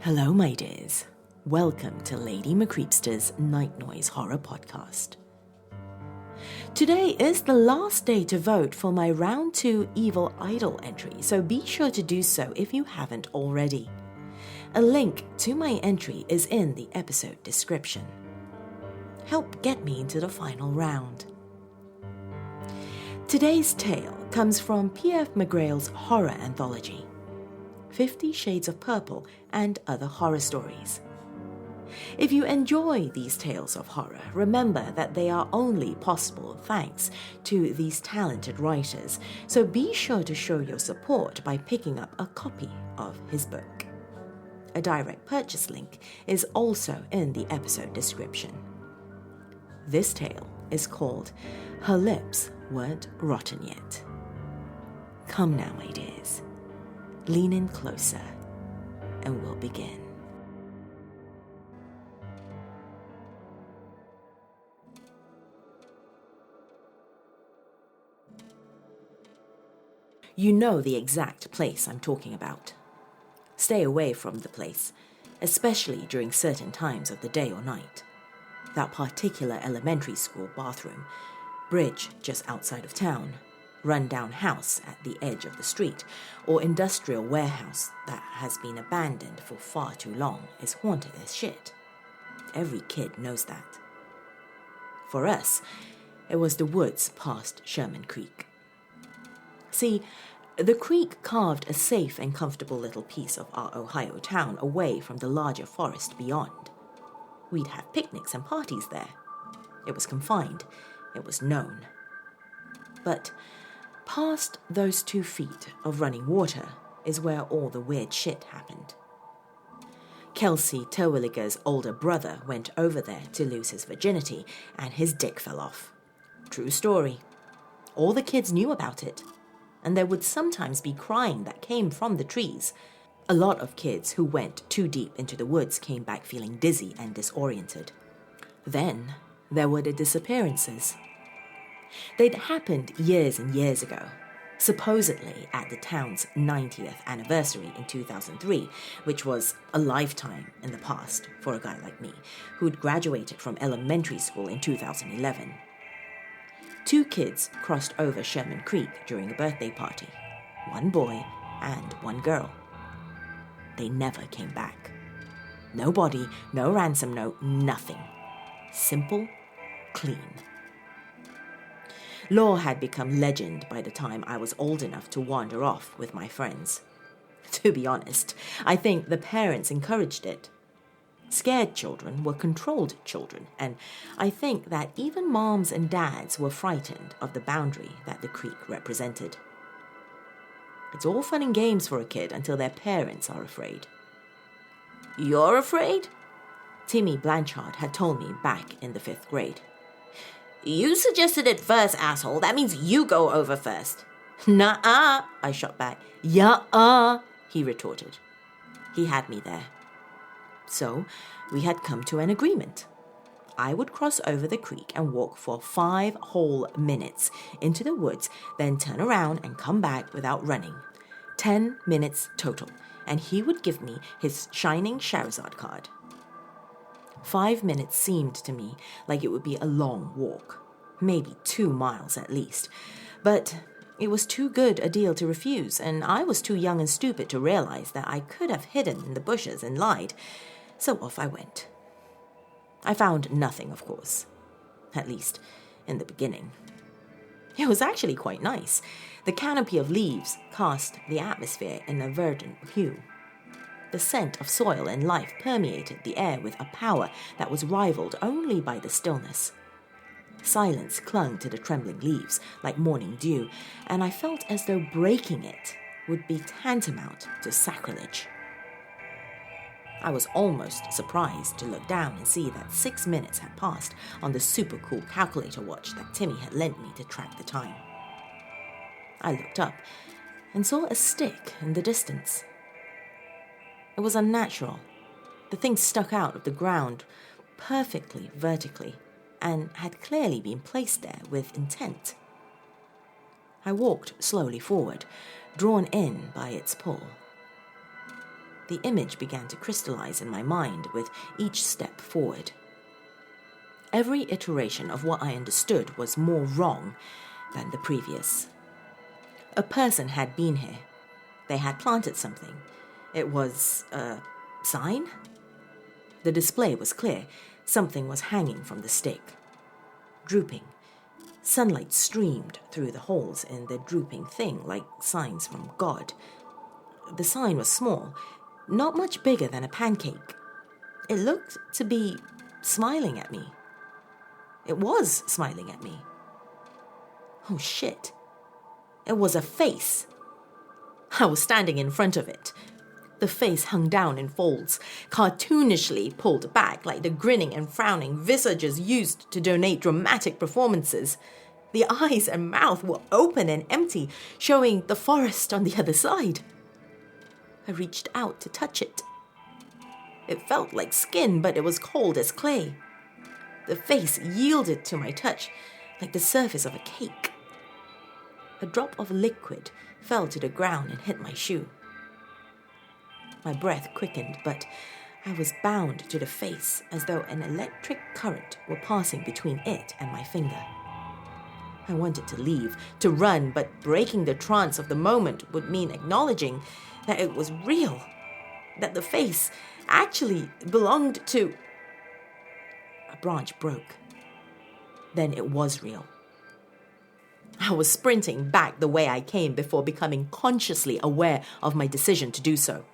Hello, my dears. Welcome to Lady McCreepsta's Night Noise Horror Podcast. Today is the last day to vote for my Round 2 Evil Idol entry, so be sure to do so if you haven't already. A link to my entry is in the episode description. Help get me into the final round. Today's tale comes from PF McGrail's horror anthology, 50 Shades of Purple and Other Horror Stories. If you enjoy these tales of horror, remember that they are only possible thanks to these talented writers, so be sure to show your support by picking up a copy of his book. A direct purchase link is also in the episode description. This tale is called Her Lips Weren't Rotten Yet. Come now, my dears. Lean in closer, and we'll begin. You know the exact place I'm talking about. Stay away from the place, especially during certain times of the day or night. That particular elementary school bathroom, bridge just outside of town, run-down house at the edge of the street, or industrial warehouse that has been abandoned for far too long is haunted as shit. Every kid knows that. For us, it was the woods past Sherman Creek. See, the creek carved a safe and comfortable little piece of our Ohio town away from the larger forest beyond. We'd have picnics and parties there. It was confined. It was known. But past those 2 feet of running water is where all the weird shit happened. Kelsey Terwilliger's older brother went over there to lose his virginity, and his dick fell off. True story. All the kids knew about it, and there would sometimes be crying that came from the trees. A lot of kids who went too deep into the woods came back feeling dizzy and disoriented. Then there were the disappearances. They'd happened years and years ago, supposedly at the town's 90th anniversary in 2003, which was a lifetime in the past for a guy like me, who'd graduated from elementary school in 2011. 2 kids crossed over Sherman Creek during a birthday party, 1 boy and 1 girl. They never came back. No body, no ransom note, nothing. Simple, clean. Law had become legend by the time I was old enough to wander off with my friends. To be honest, I think the parents encouraged it. Scared children were controlled children, and I think that even moms and dads were frightened of the boundary that the creek represented. It's all fun and games for a kid until their parents are afraid. You're afraid? Timmy Blanchard had told me back in the 5th grade. You suggested it first, asshole. That means you go over first. Nuh-uh, I shot back. Yeah-uh, he retorted. He had me there. So we had come to an agreement. I would cross over the creek and walk for 5 whole minutes into the woods, then turn around and come back without running. 10 minutes total, and he would give me his shining Charizard card. 5 minutes seemed to me like it would be a long walk, maybe 2 miles at least, but it was too good a deal to refuse, and I was too young and stupid to realize that I could have hidden in the bushes and lied, so off I went. I found nothing, of course, at least in the beginning. It was actually quite nice. The canopy of leaves cast the atmosphere in a verdant hue. The scent of soil and life permeated the air with a power that was rivaled only by the stillness. Silence clung to the trembling leaves like morning dew, and I felt as though breaking it would be tantamount to sacrilege. I was almost surprised to look down and see that 6 minutes had passed on the super cool calculator watch that Timmy had lent me to track the time. I looked up and saw a stick in the distance. It was unnatural. The thing stuck out of the ground perfectly vertically and had clearly been placed there with intent. I walked slowly forward, drawn in by its pull. The image began to crystallize in my mind with each step forward. Every iteration of what I understood was more wrong than the previous. A person had been here. They had planted something. It was a sign? The display was clear. Something was hanging from the stick. Drooping. Sunlight streamed through the holes in the drooping thing like signs from God. The sign was small, not much bigger than a pancake. It looked to be smiling at me. It was smiling at me. Oh shit. It was a face. I was standing in front of it. The face hung down in folds, cartoonishly pulled back like the grinning and frowning visages used to donate dramatic performances. The eyes and mouth were open and empty, showing the forest on the other side. I reached out to touch it. It felt like skin, but it was cold as clay. The face yielded to my touch like the surface of a cake. A drop of liquid fell to the ground and hit my shoe. My breath quickened, but I was bound to the face as though an electric current were passing between it and my finger. I wanted to leave, to run, but breaking the trance of the moment would mean acknowledging that it was real, that the face actually belonged to... A branch broke. Then it was real. I was sprinting back the way I came before becoming consciously aware of my decision to do so.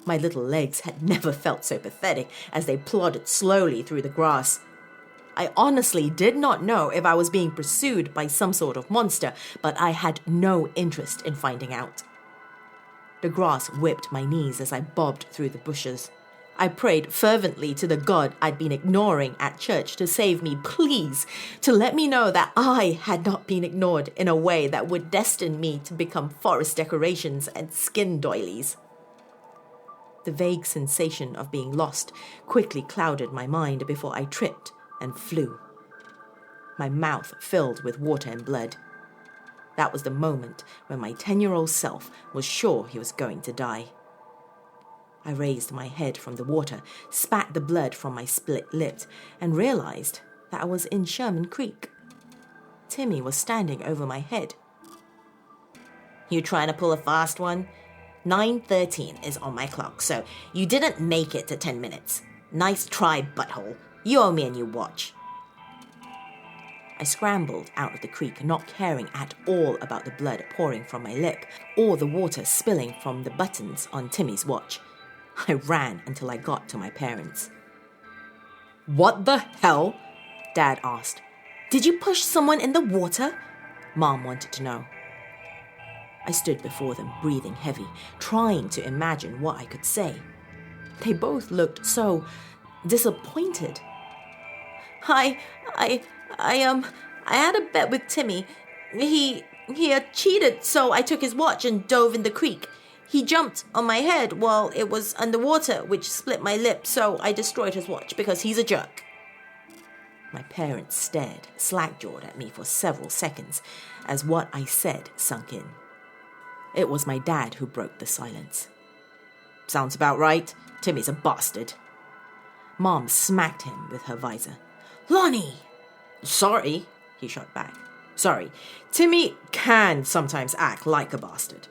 My little legs had never felt so pathetic as they plodded slowly through the grass. I honestly did not know if I was being pursued by some sort of monster, but I had no interest in finding out. The grass whipped my knees as I bobbed through the bushes. I prayed fervently to the God I'd been ignoring at church to save me, please, to let me know that I had not been ignored in a way that would destine me to become forest decorations and skin doilies. The vague sensation of being lost quickly clouded my mind before I tripped and flew. My mouth filled with water and blood. That was the moment when my 10-year-old self was sure he was going to die. I raised my head from the water, spat the blood from my split lips, and realized that I was in Sherman Creek. Timmy was standing over my head. "You trying to pull a fast one? 9:13 is on my clock, so you didn't make it to 10 minutes. Nice try, butthole. You owe me a new watch." I scrambled out of the creek, not caring at all about the blood pouring from my lip or the water spilling from the buttons on Timmy's watch. I ran until I got to my parents. "What the hell?" Dad asked. "Did you push someone in the water?" Mom wanted to know. I stood before them, breathing heavy, trying to imagine what I could say. They both looked so disappointed. I had a bet with Timmy. He cheated, so I took his watch and dove in the creek. He jumped on my head while it was underwater, which split my lip, so I destroyed his watch because he's a jerk. My parents stared, slack-jawed at me for several seconds as what I said sunk in. It was my dad who broke the silence. "Sounds about right. Timmy's a bastard." Mom smacked him with her visor. "Lonnie!" "Sorry," he shot back. "Sorry. Timmy can sometimes act like a bastard."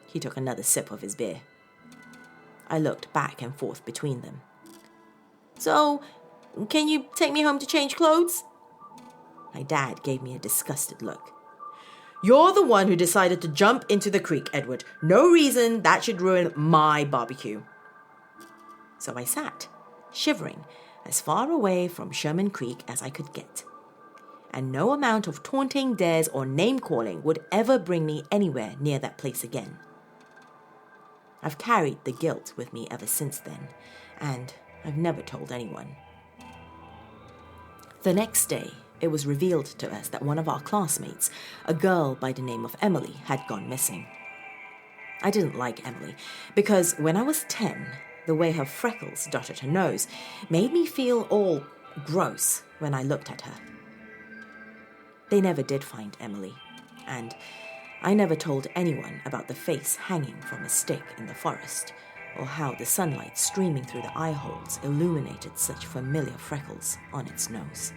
He took another sip of his beer. I looked back and forth between them. "So, can you take me home to change clothes?" My dad gave me a disgusted look. "You're the one who decided to jump into the creek, Edward. No reason that should ruin my barbecue." So I sat, shivering, as far away from Sherman Creek as I could get. And no amount of taunting, dares, or name-calling would ever bring me anywhere near that place again. I've carried the guilt with me ever since then, and I've never told anyone. The next day, it was revealed to us that one of our classmates, a girl by the name of Emily, had gone missing. I didn't like Emily because when I was 10, the way her freckles dotted her nose made me feel all gross when I looked at her. They never did find Emily, and I never told anyone about the face hanging from a stick in the forest or how the sunlight streaming through the eye holes illuminated such familiar freckles on its nose.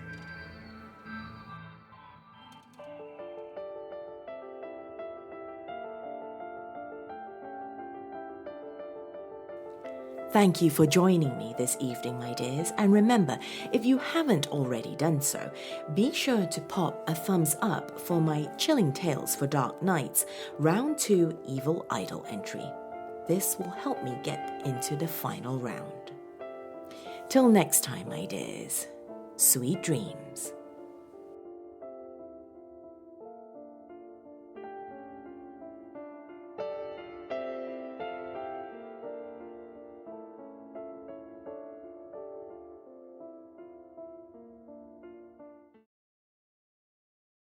Thank you for joining me this evening, my dears, and remember, if you haven't already done so, be sure to pop a thumbs up for my Chilling Tales for Dark Nights Round 2 Evil Idol entry. This will help me get into the final round. Till next time, my dears, sweet dreams.